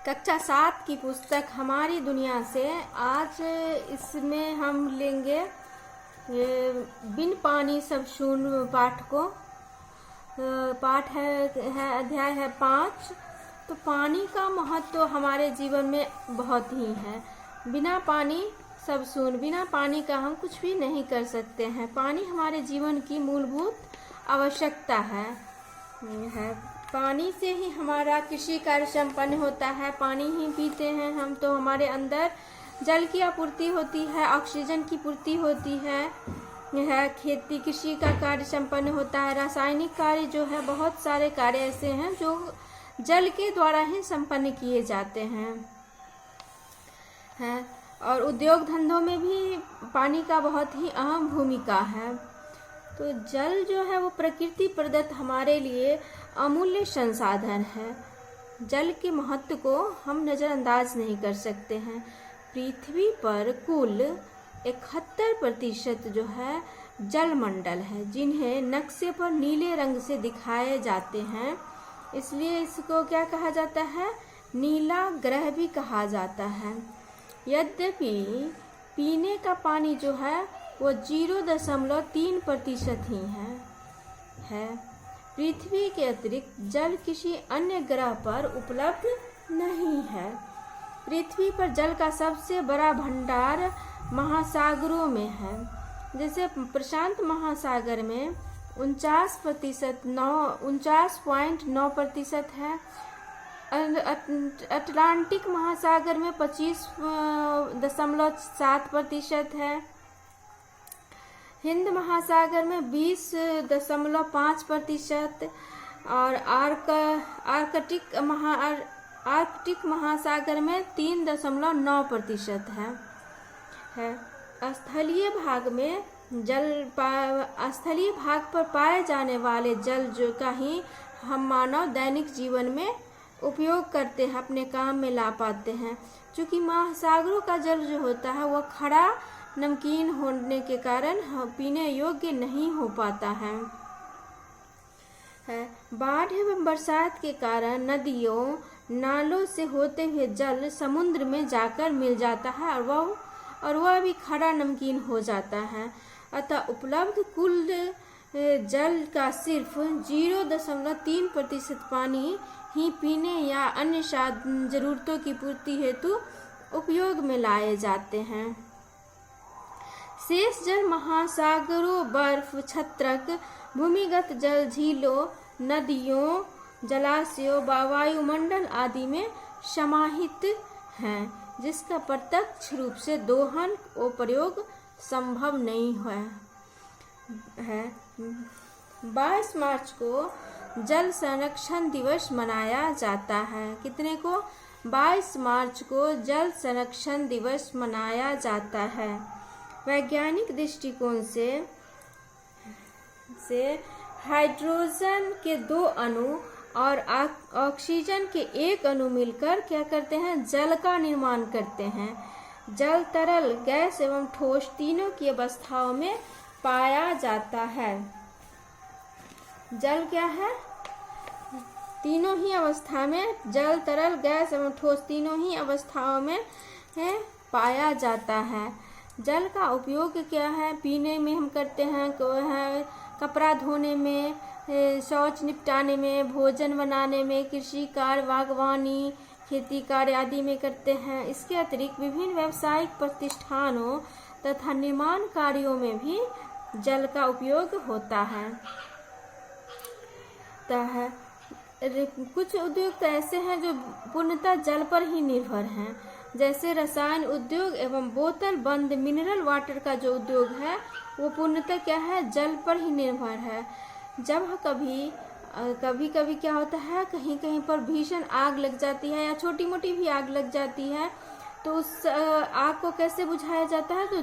कक्षा 7 की पुस्तक हमारी दुनिया से। आज इसमें हम लेंगे बिन पानी सब शून्य पाठ को। पाठ है अध्याय है 5। तो पानी का महत्व हमारे जीवन में बहुत ही है। बिना पानी सब शून्य, बिना पानी का हम कुछ भी नहीं कर सकते हैं। पानी हमारे जीवन की मूलभूत आवश्यकता है। पानी से ही हमारा कृषि कार्य संपन्न होता है। पानी ही पीते हैं हम तो हमारे अंदर जल की आपूर्ति होती है, ऑक्सीजन की पूर्ति होती है, खेती कृषि का कार्य संपन्न होता है। रासायनिक कार्य जो है, बहुत सारे कार्य ऐसे हैं जो जल के द्वारा ही संपन्न किए जाते हैं। और उद्योग धंधों में भी पानी का बहुत ही अहम भूमिका है। तो जल जो है वो प्रकृति प्रदत्त हमारे लिए अमूल्य संसाधन है। जल के महत्व को हम नज़रअंदाज नहीं कर सकते हैं। पृथ्वी पर कुल 71% जो है जलमंडल है, जिन्हें नक्शे पर नीले रंग से दिखाए जाते हैं। इसलिए इसको क्या कहा जाता है? नीला ग्रह भी कहा जाता है। यद्यपि पीने का पानी जो है वो 0.3% ही है। पृथ्वी के अतिरिक्त जल किसी अन्य ग्रह पर उपलब्ध नहीं है। पृथ्वी पर जल का सबसे बड़ा भंडार महासागरों में है। जैसे प्रशांत महासागर में 49.9% है। अटलांटिक महासागर में 25.7% है। हिंद महासागर में 20.5% और आर्कटिक महासागर में 3.9% है। स्थलीय भाग पर पाए जाने वाले जल जो का ही हम मानव दैनिक जीवन में उपयोग करते हैं, अपने काम में ला पाते हैं। क्योंकि महासागरों का जल जो होता है वह खड़ा नमकीन होने के कारण पीने योग्य नहीं हो पाता है। बाढ़ एवं बरसात के कारण नदियों नालों से होते हुए जल समुद्र में जाकर मिल जाता है और वह भी खड़ा नमकीन हो जाता है। अतः उपलब्ध कुल जल का सिर्फ 0.3% पानी ही पीने या अन्य जरूरतों की पूर्ति हेतु उपयोग में लाए जाते हैं। शेष जल महासागरों, बर्फ, छत्रक, भूमिगत जल, झीलों, नदियों, जलाशयों, वायुमंडल आदि में समाहित हैं, जिसका प्रत्यक्ष रूप से दोहन और प्रयोग संभव नहीं है। 22 मार्च को जल संरक्षण दिवस मनाया जाता है। कितने को? 22 मार्च को जल संरक्षण दिवस मनाया जाता है। वैज्ञानिक दृष्टिकोण से हाइड्रोजन के 2 अणु और ऑक्सीजन के 1 अणु मिलकर क्या करते हैं? जल का निर्माण करते हैं। जल तरल, गैस एवं ठोस तीनों की अवस्थाओं में पाया जाता है। जल क्या है? तीनों ही अवस्था में, जल, तरल, गैस एवं ठोस तीनों ही अवस्थाओं में पाया जाता है। जल का उपयोग क्या है? पीने में हम करते हैं, कपड़ा धोने में, शौच निपटाने में, भोजन बनाने में, कृषि कार्य, बागवानी, खेती कार्य आदि में करते हैं। इसके अतिरिक्त विभिन्न व्यावसायिक प्रतिष्ठानों तथा निर्माण कार्यों में भी जल का उपयोग होता है। कुछ उद्योग तो ऐसे हैं जो पूर्णतः जल पर ही निर्भर हैं, जैसे रसायन उद्योग एवं बोतल बंद मिनरल वाटर का जो उद्योग है वो पूर्णतः क्या है? जल पर ही निर्भर है। जब कभी क्या होता है, कहीं कहीं पर भीषण आग लग जाती है या छोटी मोटी भी आग लग जाती है, तो उस आग को कैसे बुझाया जाता है? तो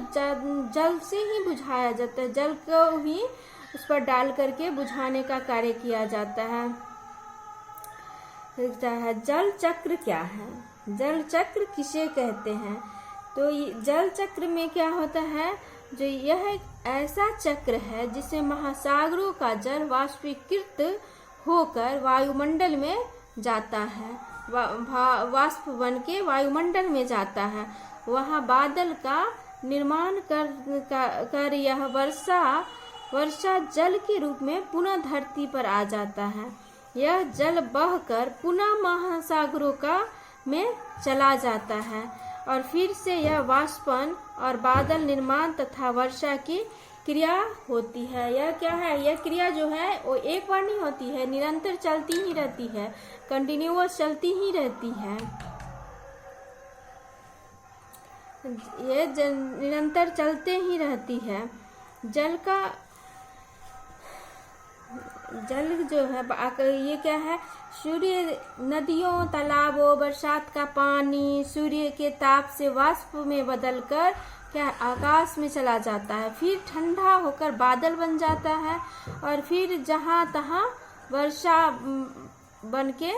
जल से ही बुझाया जाता है। जल को ही उस पर डाल करके बुझाने का कार्य किया जाता है। जल चक्र क्या है? जल चक्र किसे कहते हैं? तो जल चक्र में क्या होता है? जो यह एक ऐसा चक्र है जिसमें महासागरों का जल वाष्पीकृत होकर वायुमंडल में जाता है वाष्प बन के वायुमंडल में जाता है। वहाँ बादल का निर्माण कर यह वर्षा जल के रूप में पुनः धरती पर आ जाता है। यह जल बहकर पुनः महासागरों में चला जाता है और फिर से यह वाष्पन और बादल निर्माण तथा वर्षा की क्रिया होती है। यह क्या है? यह क्रिया जो है वो एक बार नहीं होती है, निरंतर चलती ही रहती है, कंटिन्यूअस चलती ही रहती है। ये निरंतर चलते ही रहती है। जल जो है ये क्या है? सूर्य, नदियों, तालाबों, बरसात का पानी सूर्य के ताप से वाष्प में बदलकर क्या आकाश में चला जाता है, फिर ठंडा होकर बादल बन जाता है और फिर जहाँ तहाँ वर्षा बन के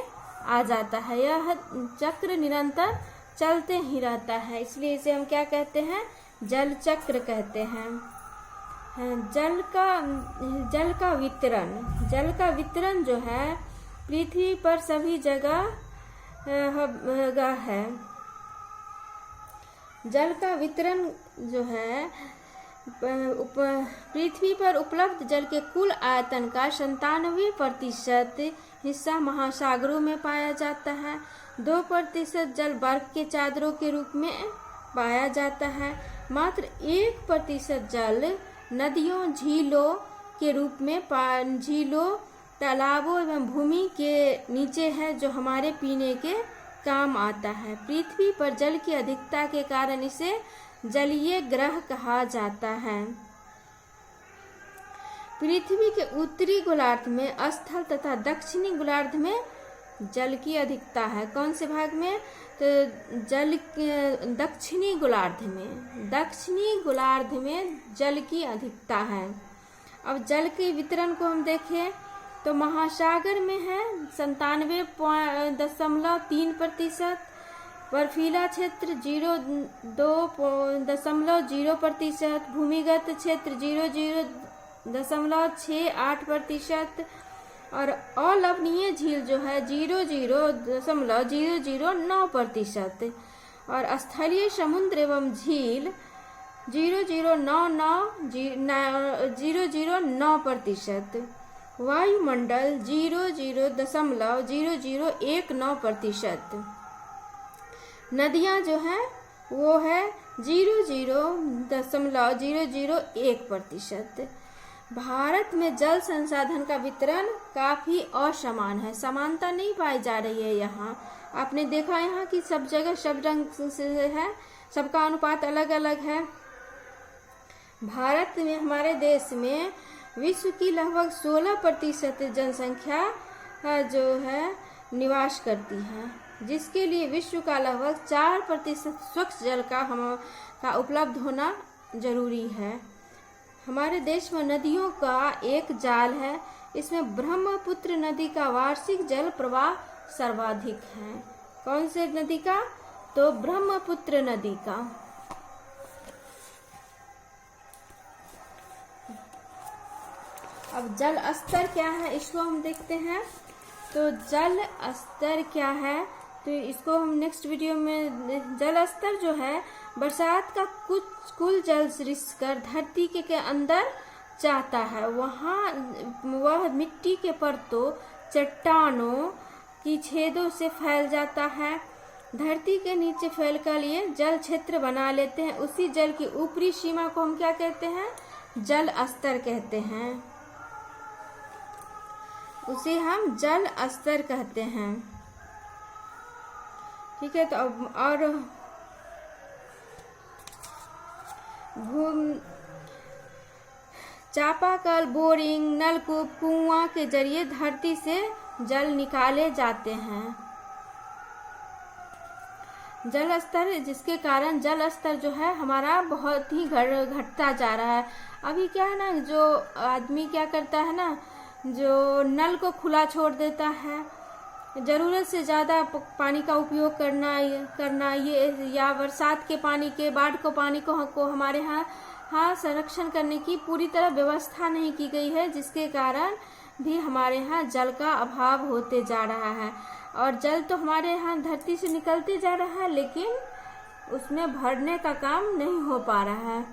आ जाता है। यह चक्र निरंतर चलते ही रहता है, इसलिए इसे हम क्या कहते हैं? जल चक्र कहते हैं। जल का वितरण जो है पृथ्वी पर सभी जगह है। जल का वितरण जो है पृथ्वी पर उपलब्ध जल के कुल आयतन का 97% हिस्सा महासागरों में पाया जाता है। 2% जल बर्फ के चादरों के रूप में पाया जाता है। मात्र 1% जल नदियों, झीलों के रूप में झीलों, तालाबों एवं भूमि के नीचे है, जो हमारे पीने के काम आता है। पृथ्वी पर जल की अधिकता के कारण इसे जलीय ग्रह कहा जाता है। पृथ्वी के उत्तरी गोलार्ध में स्थल तथा दक्षिणी गोलार्ध में जल की अधिकता है। कौन से भाग में? तो दक्षिणी गोलार्ध में जल की अधिकता है। अब जल के वितरण को हम देखें तो महासागर में है 97.3%, बर्फीला क्षेत्र 2.0%, भूमिगत क्षेत्र 00.68% और अलवणीय झील जो है 00.009% और स्थलीय समुद्र एवं झील 0.009%। वायुमंडल 0.0019%। नदियां जो है वो है 0.001%। भारत में जल संसाधन का वितरण काफी असमान है, समानता नहीं पाई जा रही है। यहाँ आपने देखा यहाँ की सब जगह सब रंग से है, सबका अनुपात अलग अलग है। भारत में, हमारे देश में विश्व की लगभग 16% जनसंख्या जो है निवास करती है, जिसके लिए विश्व का लगभग 4% स्वच्छ जल का उपलब्ध होना जरूरी है। हमारे देश में नदियों का एक जाल है, इसमें ब्रह्मपुत्र नदी का वार्षिक जल प्रवाह सर्वाधिक है। कौन से नदी का? तो ब्रह्मपुत्र नदी का। अब जल स्तर क्या है, इसको हम देखते हैं। तो जल स्तर क्या है, तो इसको हम नेक्स्ट वीडियो में। जल स्तर जो है बरसात का कुल जल रिसकर धरती के अंदर जाता है। वह मिट्टी के परतों, चट्टानों की छेदों से फैल जाता है। धरती के नीचे फैलकर ये जल क्षेत्र बना लेते हैं। उसी जल की ऊपरी सीमा को हम क्या कहते हैं? जल स्तर कहते हैं। उसे हम जल स्तर कहते हैं। ठीक है। तो और चापाकल, बोरिंग, नलकूप, कुआं के जरिए धरती से जल निकाले जाते हैं। जल स्तर, जिसके कारण जल स्तर जो है हमारा बहुत ही घटता जा रहा है। अभी क्या है ना, जो आदमी क्या करता है ना, जो नल को खुला छोड़ देता है, जरूरत से ज़्यादा पानी का उपयोग करना ये, या बरसात के पानी के, बाढ़ को पानी को हमारे यहाँ संरक्षण करने की पूरी तरह व्यवस्था नहीं की गई है, जिसके कारण भी हमारे यहाँ जल का अभाव होते जा रहा है। और जल तो हमारे यहाँ धरती से निकलते जा रहा है, लेकिन उसमें भरने का काम नहीं हो पा रहा है।